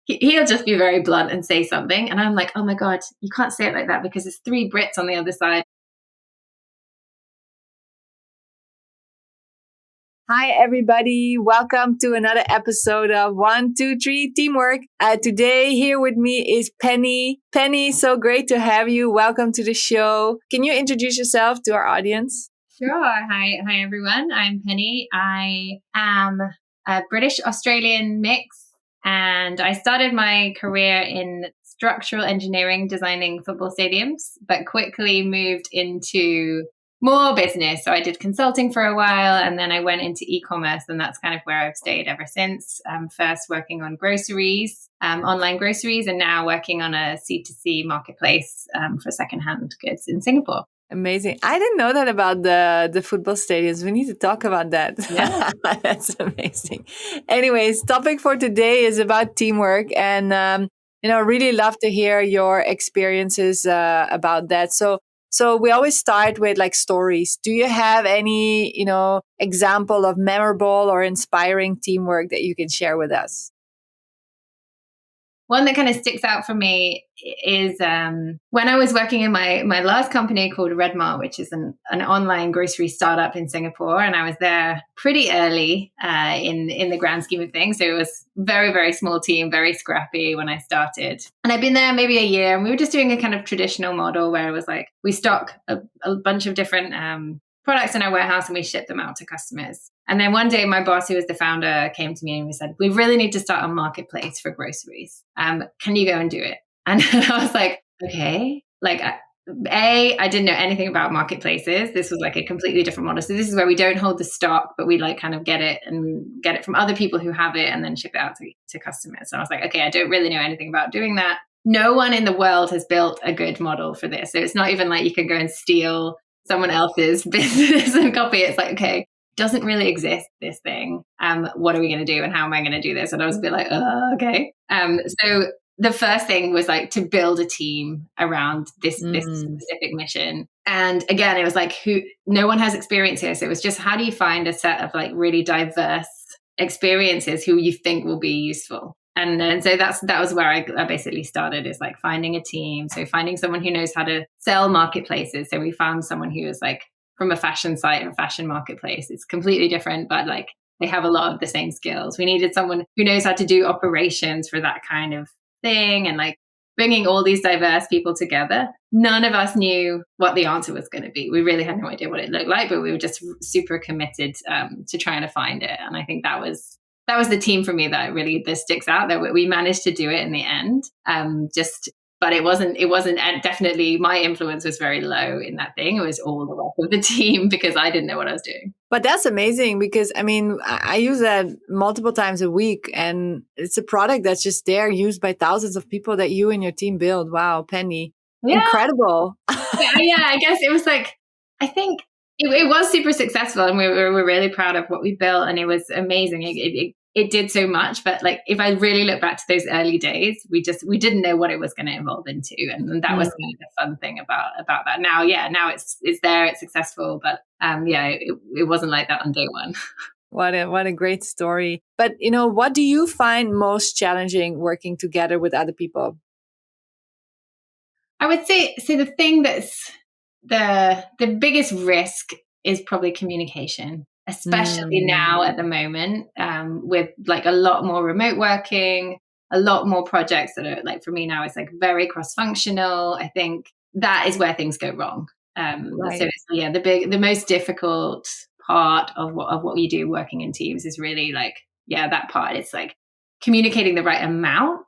he'll just be very blunt and say something. And I'm like, oh my God, you can't say it like that because there's 3 Brits on the other side. Hi, everybody. Welcome to another episode of 1, 2, 3 Teamwork. Today, here with me is Penny. Penny, so great to have you. Welcome to the show. Can you introduce yourself to our audience? Sure. Hi, everyone. I'm Penny. I am a British Australian mix, and I started my career in structural engineering, designing football stadiums, but quickly moved into more business. So I did consulting for a while, and then I went into e-commerce, and that's kind of where I've stayed ever since. First working on groceries, online groceries, and now working on a C2C marketplace for secondhand goods in Singapore. Amazing. I didn't know that about the football stadiums. We need to talk about that. Yeah. That's amazing. Anyways, topic for today is about teamwork, and really love to hear your experiences about that. So we always start with like stories. Do you have any, example of memorable or inspiring teamwork that you can share with us? One that kind of sticks out for me is when I was working in my last company called Redmart, which is an online grocery startup in Singapore. And I was there pretty early in the grand scheme of things. So it was very, very small team, very scrappy when I started. And I'd been there maybe a year, and we were just doing a kind of traditional model where it was like we stock a bunch of different products in our warehouse and we ship them out to customers. And then one day my boss, who was the founder, came to me and we said, we really need to start a marketplace for groceries. Can you go and do it? And I was like, okay. Like, I didn't know anything about marketplaces. This was like a completely different model. So this is where we don't hold the stock, but we like kind of get it from other people who have it and then ship it out to customers. So I was like, okay, I don't really know anything about doing that. No one in the world has built a good model for this. So it's not even like you can go and steal someone else's business and copy it. It's like, okay, doesn't really exist, this thing. What are we going to do and how am I going to do this? And I was a bit like, okay. So the first thing was like to build a team around this specific mission. And again, it was like, no one has experience here. So it was just, how do you find a set of like really diverse experiences who you think will be useful? And so that was where I basically started, is like finding a team. So finding someone who knows how to sell marketplaces. So we found someone who was like from a fashion site and fashion marketplace. It's completely different, but like they have a lot of the same skills. We needed someone who knows how to do operations for that kind of thing, and like bringing all these diverse people together. None of us knew what the answer was going to be. We really had no idea what it looked like, but we were just super committed to trying to find it. And I think that was the team for me that really sticks out, that we managed to do it in the end. But it wasn't, and definitely my influence was very low in that thing. It was all the work of the team because I didn't know what I was doing. But that's amazing, because I mean, I use that multiple times a week, and it's a product that's just there, used by thousands of people that you and your team build. Wow, Penny. Yeah. Incredible. Yeah, I guess it was like, I think it was super successful, and we were really proud of what we built, and it was amazing. It did so much, but like if I really look back to those early days, we didn't know what it was going to evolve into, and that was kind of the fun thing about that. Now it's there, it's successful, but it wasn't like that on day one. What a great story. But what do you find most challenging working together with other people? I would say the thing that's the biggest risk is probably communication. Especially now at the moment, with like a lot more remote working, a lot more projects that are like, for me now, it's like very cross-functional. I think that is where things go wrong. Right. So it's, the most difficult part of what you do working in teams is really like, that part. It's like communicating the right amount.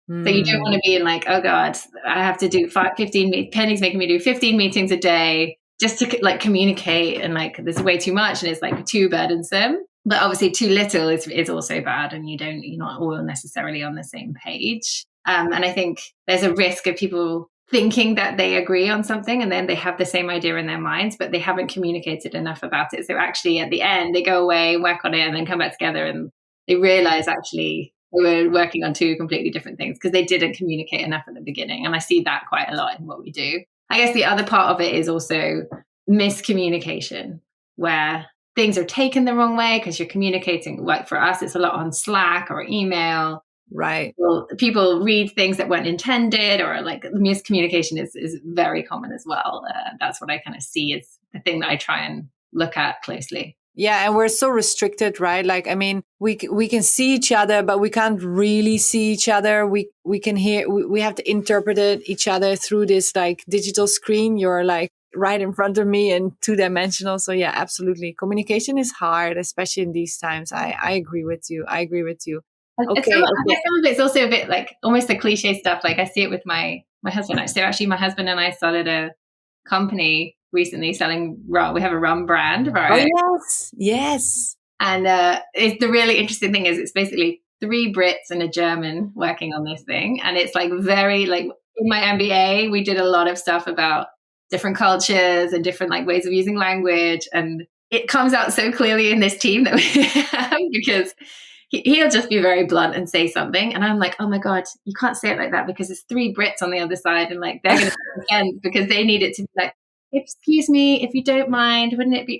So you don't want to be in like, oh God, I have to do 15 Penny's making me do 15 meetings a day just to like communicate, and like there's way too much and it's like too burdensome. But obviously too little is also bad, and you're not all necessarily on the same page. And I think there's a risk of people thinking that they agree on something and then they have the same idea in their minds, but they haven't communicated enough about it. So actually at the end they go away, work on it, and then come back together and they realize actually we were working on two completely different things because they didn't communicate enough at the beginning. And I see that quite a lot in what we do. I guess the other part of it is also miscommunication, where things are taken the wrong way because you're communicating. Like for us, it's a lot on Slack or email, Right. People read things that weren't intended, or like miscommunication is very common as well. That's what I kind of see as the thing that I try and look at closely. Yeah, and we're so restricted, right? Like, I mean, we can see each other, but we can't really see each other. We can hear. We have to interpret it each other through this like digital screen. You're like right in front of me and 2-dimensional. So yeah, absolutely, communication is hard, especially in these times. I agree with you. I agree with you. Okay. I guess some of it's also a bit like almost the cliche stuff. Like I see it with my husband. So actually, my husband and I started a company recently selling rum. We have a rum brand, right? Oh yes. And it's the really interesting thing is it's basically 3 Brits and a German working on this thing, and it's like very like in my MBA we did a lot of stuff about different cultures and different like ways of using language, and it comes out so clearly in this team that we have because he'll just be very blunt and say something, and I'm like, oh my god, you can't say it like that because there's 3 Brits on the other side, and like they're going to again because they need it to be like, excuse me, if you don't mind,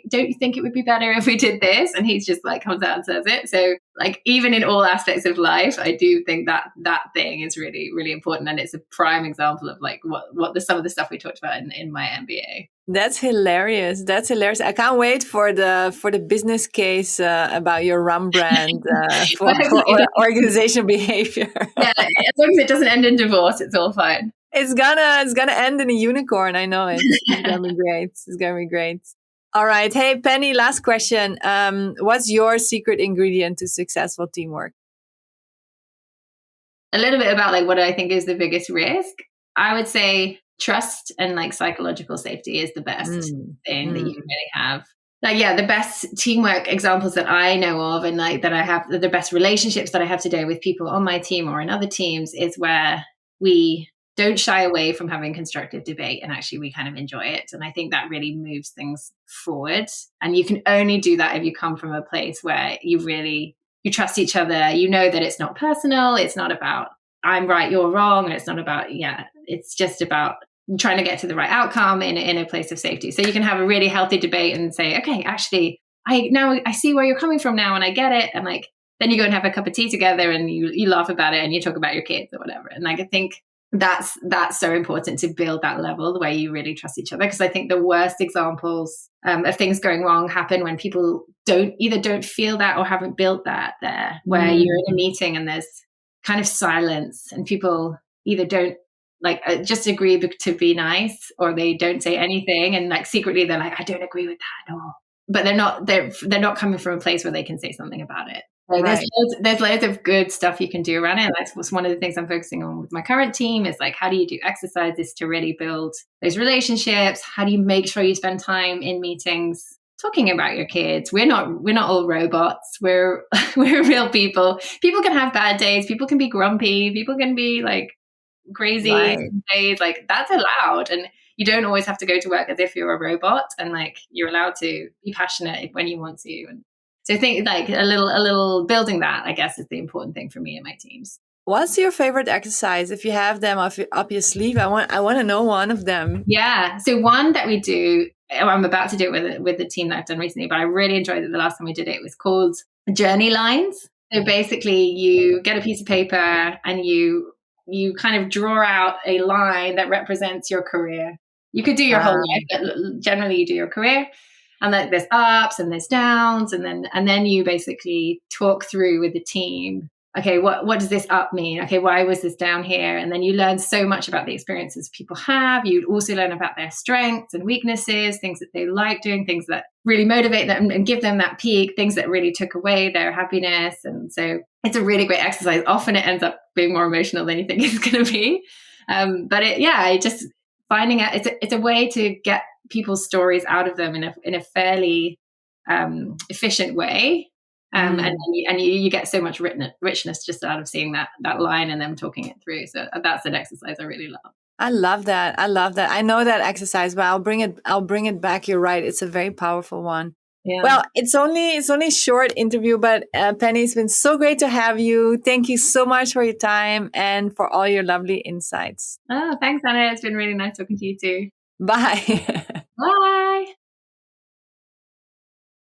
don't you think it would be better if we did this? And he's just like comes out and says it. So like even in all aspects of life, I do think that thing is really, really important. And it's a prime example of like what some of the stuff we talked about in my MBA. That's hilarious. That's hilarious. I can't wait for the business case about your rum brand for organizational behavior. Yeah, as long as it doesn't end in divorce, it's all fine. It's gonna end in a unicorn. I know it. It's gonna be great. It's gonna be great. All right. Hey, Penny, last question. What's your secret ingredient to successful teamwork? A little bit about like what I think is the biggest risk. I would say trust and like psychological safety is the best thing that you can really have. Like, yeah, the best teamwork examples that I know of and like that I have, the best relationships that I have today with people on my team or in other teams is where we don't shy away from having constructive debate, and actually we kind of enjoy it. And I think that really moves things forward. And you can only do that if you come from a place where you trust each other. You know that it's not personal. It's not about I'm right, you're wrong. And it's not about, it's just about trying to get to the right outcome in a place of safety. So you can have a really healthy debate and say, okay, actually, I see where you're coming from now and I get it. And like, then you go and have a cup of tea together and you laugh about it and you talk about your kids or whatever. And like, I think that's so important to build that level where you really trust each other. Because I think the worst examples of things going wrong happen when people don't feel that or haven't built that there, where you're in a meeting and there's kind of silence and people either don't like just agree to be nice, or they don't say anything, and like secretly they're like, I don't agree with that at all, but they're not coming from a place where they can say something about it. So right. There's loads of good stuff you can do around it. And that's one of the things I'm focusing on with my current team is like, how do you do exercises to really build those relationships? How do you make sure you spend time in meetings talking about your kids? We're not all robots. We're real people. People can have bad days. People can be grumpy. People can be like crazy days. Like that's allowed. And you don't always have to go to work as if you're a robot. And like you're allowed to be passionate when you want to. And so I think like a little building that, I guess, is the important thing for me and my teams. What's your favorite exercise? If you have them up your sleeve, I want to know one of them. Yeah. So one that we do, I'm about to do it with the team that I've done recently, but I really enjoyed it the last time we did it. It was called Journey Lines. So basically you get a piece of paper and you kind of draw out a line that represents your career. You could do your whole life, but generally you do your career. And like there's ups and there's downs, and then you basically talk through with the team. Okay, what does this up mean? Okay, why was this down here? And then you learn so much about the experiences people have. You also learn about their strengths and weaknesses, things that they like doing, things that really motivate them and give them that peak, things that really took away their happiness. And so it's a really great exercise. Often it ends up being more emotional than you think it's going to be. But just finding out, it's a way to get people's stories out of them in a fairly efficient way. And you get so much richness just out of seeing that line and them talking it through. So that's an exercise I really love. I love that. I know that exercise, but I'll bring it back. You're right. It's a very powerful one. Yeah. Well, it's only a short interview, but Penny, it's been so great to have you. Thank you so much for your time and for all your lovely insights. Oh, thanks, Anna. It's been really nice talking to you too. Bye. Bye.